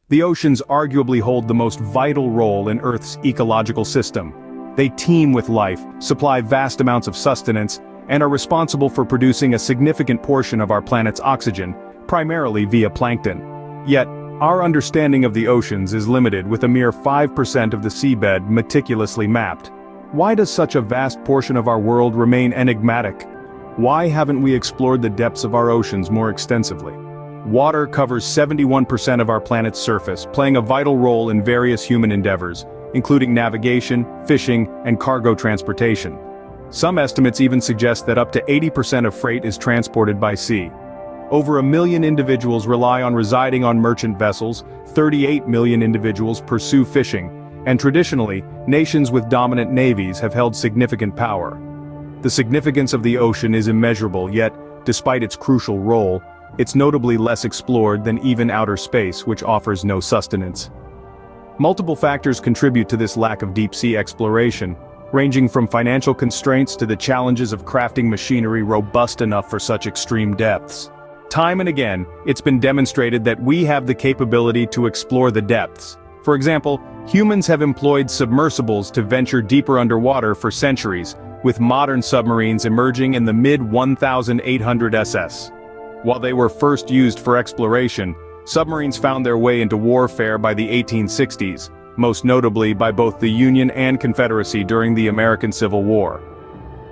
The oceans arguably hold the most vital role in Earth's ecological system. They teem with life, supply vast amounts of sustenance, and are responsible for producing a significant portion of our planet's oxygen, primarily via plankton. Yet, our understanding of the oceans is limited with a mere 5% of the seabed meticulously mapped. Why does such a vast portion of our world remain enigmatic? Why haven't we explored the depths of our oceans more extensively? Water covers 71% of our planet's surface, playing a vital role in various human endeavors, including navigation, fishing, and cargo transportation. Some estimates even suggest that up to 80% of freight is transported by sea. Over 1 million individuals rely on residing on merchant vessels, 38 million individuals pursue fishing, and traditionally, nations with dominant navies have held significant power. The significance of the ocean is immeasurable, yet, despite its crucial role, it's notably less explored than even outer space, which offers no sustenance. Multiple factors contribute to this lack of deep-sea exploration, ranging from financial constraints to the challenges of crafting machinery robust enough for such extreme depths. Time and again, it's been demonstrated that we have the capability to explore the depths. For example, humans have employed submersibles to venture deeper underwater for centuries, with modern submarines emerging in the mid-1800s SS. While they were first used for exploration, submarines found their way into warfare by the 1860s, most notably by both the Union and Confederacy during the American Civil War.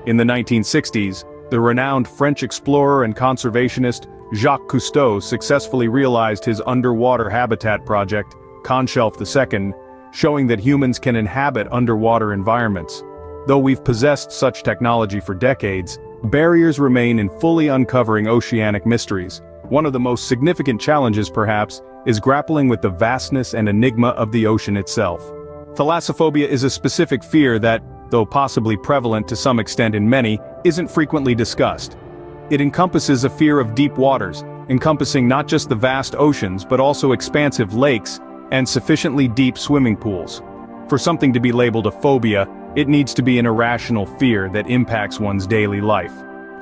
In the 1960s, the renowned French explorer and conservationist Jacques Cousteau successfully realized his underwater habitat project, Conshelf II, showing that humans can inhabit underwater environments. Though we've possessed such technology for decades, barriers remain in fully uncovering oceanic mysteries. One of the most significant challenges, perhaps, is grappling with the vastness and enigma of the ocean itself. Thalassophobia is a specific fear that, though possibly prevalent to some extent in many, isn't frequently discussed. It encompasses a fear of deep waters, encompassing not just the vast oceans but also expansive lakes and sufficiently deep swimming pools. For something to be labeled a phobia, it needs to be an irrational fear that impacts one's daily life.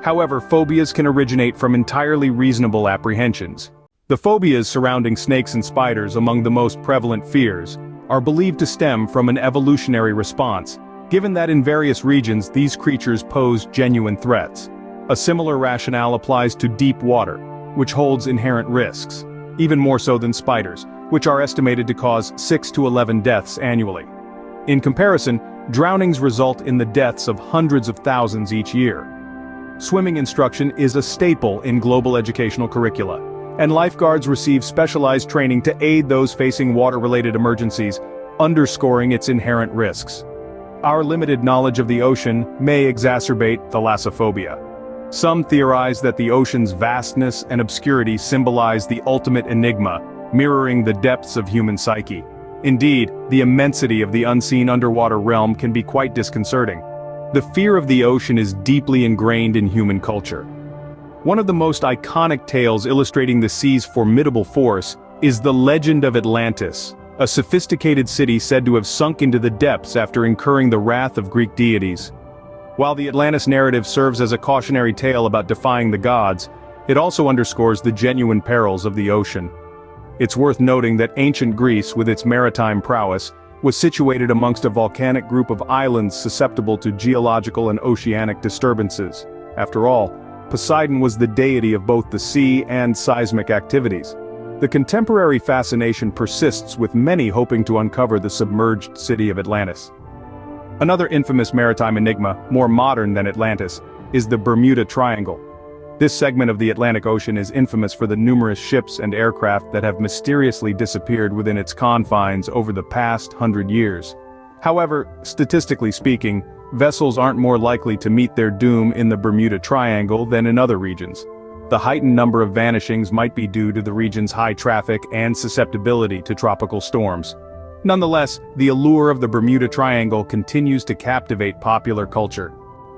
However, phobias can originate from entirely reasonable apprehensions. The phobias surrounding snakes and spiders, among the most prevalent fears, are believed to stem from an evolutionary response, given that in various regions these creatures pose genuine threats. A similar rationale applies to deep water, which holds inherent risks, even more so than spiders, which are estimated to cause 6 to 11 deaths annually. In comparison, drownings result in the deaths of hundreds of thousands each year. Swimming instruction is a staple in global educational curricula, and lifeguards receive specialized training to aid those facing water-related emergencies, underscoring its inherent risks. Our limited knowledge of the ocean may exacerbate thalassophobia. Some theorize that the ocean's vastness and obscurity symbolize the ultimate enigma, mirroring the depths of human psyche. Indeed, the immensity of the unseen underwater realm can be quite disconcerting. The fear of the ocean is deeply ingrained in human culture. One of the most iconic tales illustrating the sea's formidable force is the legend of Atlantis, a sophisticated city said to have sunk into the depths after incurring the wrath of Greek deities. While the Atlantis narrative serves as a cautionary tale about defying the gods, it also underscores the genuine perils of the ocean. It's worth noting that ancient Greece, with its maritime prowess, was situated amongst a volcanic group of islands susceptible to geological and oceanic disturbances. After all, Poseidon was the deity of both the sea and seismic activities. The contemporary fascination persists, with many hoping to uncover the submerged city of Atlantis. Another infamous maritime enigma, more modern than Atlantis, is the Bermuda Triangle. This segment of the Atlantic Ocean is infamous for the numerous ships and aircraft that have mysteriously disappeared within its confines over the past 100 years. However, statistically speaking, vessels aren't more likely to meet their doom in the Bermuda Triangle than in other regions. The heightened number of vanishings might be due to the region's high traffic and susceptibility to tropical storms. Nonetheless, the allure of the Bermuda Triangle continues to captivate popular culture.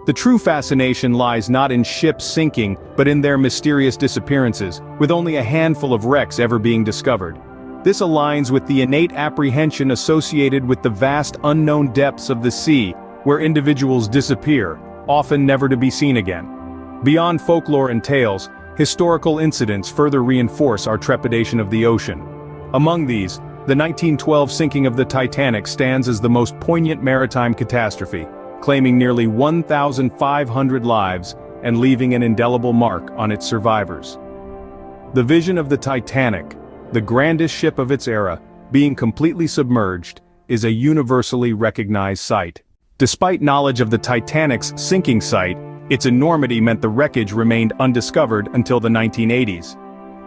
The true fascination lies not in ships sinking, but in their mysterious disappearances, with only a handful of wrecks ever being discovered. This aligns with the innate apprehension associated with the vast unknown depths of the sea, where individuals disappear, often never to be seen again. Beyond folklore and tales, historical incidents further reinforce our trepidation of the ocean. Among these, the 1912 sinking of the Titanic stands as the most poignant maritime catastrophe, claiming nearly 1,500 lives and leaving an indelible mark on its survivors. The vision of the Titanic, the grandest ship of its era, being completely submerged, is a universally recognized sight. Despite knowledge of the Titanic's sinking site, its enormity meant the wreckage remained undiscovered until the 1980s.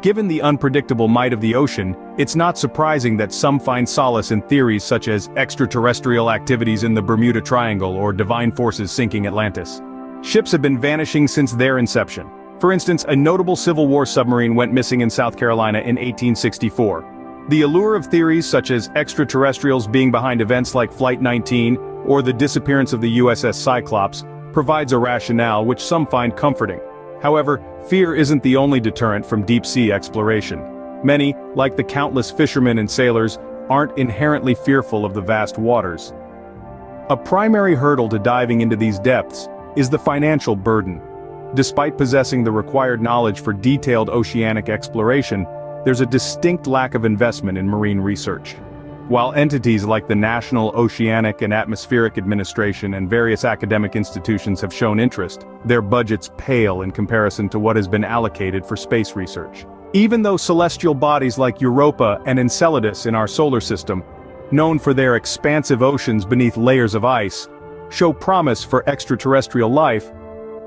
Given the unpredictable might of the ocean, it's not surprising that some find solace in theories such as extraterrestrial activities in the Bermuda Triangle or divine forces sinking Atlantis. Ships have been vanishing since their inception. For instance, a notable Civil War submarine went missing in South Carolina in 1864. The allure of theories such as extraterrestrials being behind events like Flight 19 or the disappearance of the USS Cyclops provides a rationale which some find comforting. However, fear isn't the only deterrent from deep-sea exploration. Many, like the countless fishermen and sailors, aren't inherently fearful of the vast waters. A primary hurdle to diving into these depths is the financial burden. Despite possessing the required knowledge for detailed oceanic exploration, there's a distinct lack of investment in marine research. While entities like the National Oceanic and Atmospheric Administration and various academic institutions have shown interest, their budgets pale in comparison to what has been allocated for space research. Even though celestial bodies like Europa and Enceladus in our solar system, known for their expansive oceans beneath layers of ice, show promise for extraterrestrial life,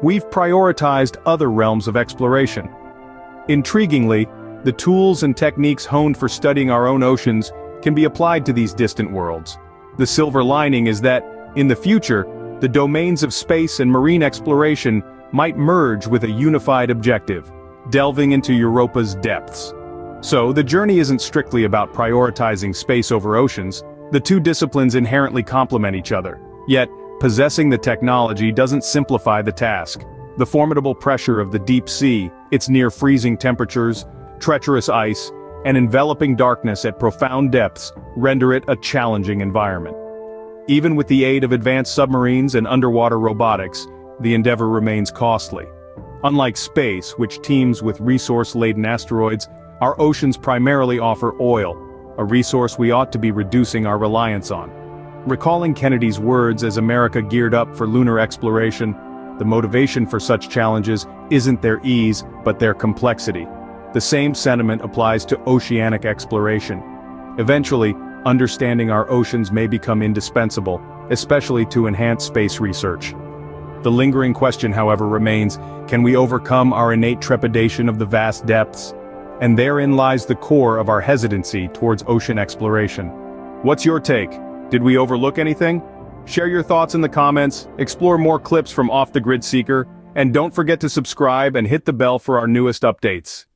we've prioritized other realms of exploration. Intriguingly, the tools and techniques honed for studying our own oceans can be applied to these distant worlds. The silver lining is that, in the future, the domains of space and marine exploration might merge with a unified objective, delving into Europa's depths. So, the journey isn't strictly about prioritizing space over oceans. The two disciplines inherently complement each other. Yet, possessing the technology doesn't simplify the task. The formidable pressure of the deep sea, its near-freezing temperatures, treacherous ice, and enveloping darkness at profound depths render it a challenging environment. Even with the aid of advanced submarines and underwater robotics, the endeavor remains costly. Unlike space, which teems with resource-laden asteroids, our oceans primarily offer oil, a resource we ought to be reducing our reliance on. Recalling Kennedy's words as America geared up for lunar exploration, the motivation for such challenges isn't their ease, but their complexity. The same sentiment applies to oceanic exploration. Eventually, understanding our oceans may become indispensable, especially to enhance space research. The lingering question, however, remains, can we overcome our innate trepidation of the vast depths? And therein lies the core of our hesitancy towards ocean exploration. What's your take? Did we overlook anything? Share your thoughts in the comments, explore more clips from Off the Grid Seeker, and don't forget to subscribe and hit the bell for our newest updates.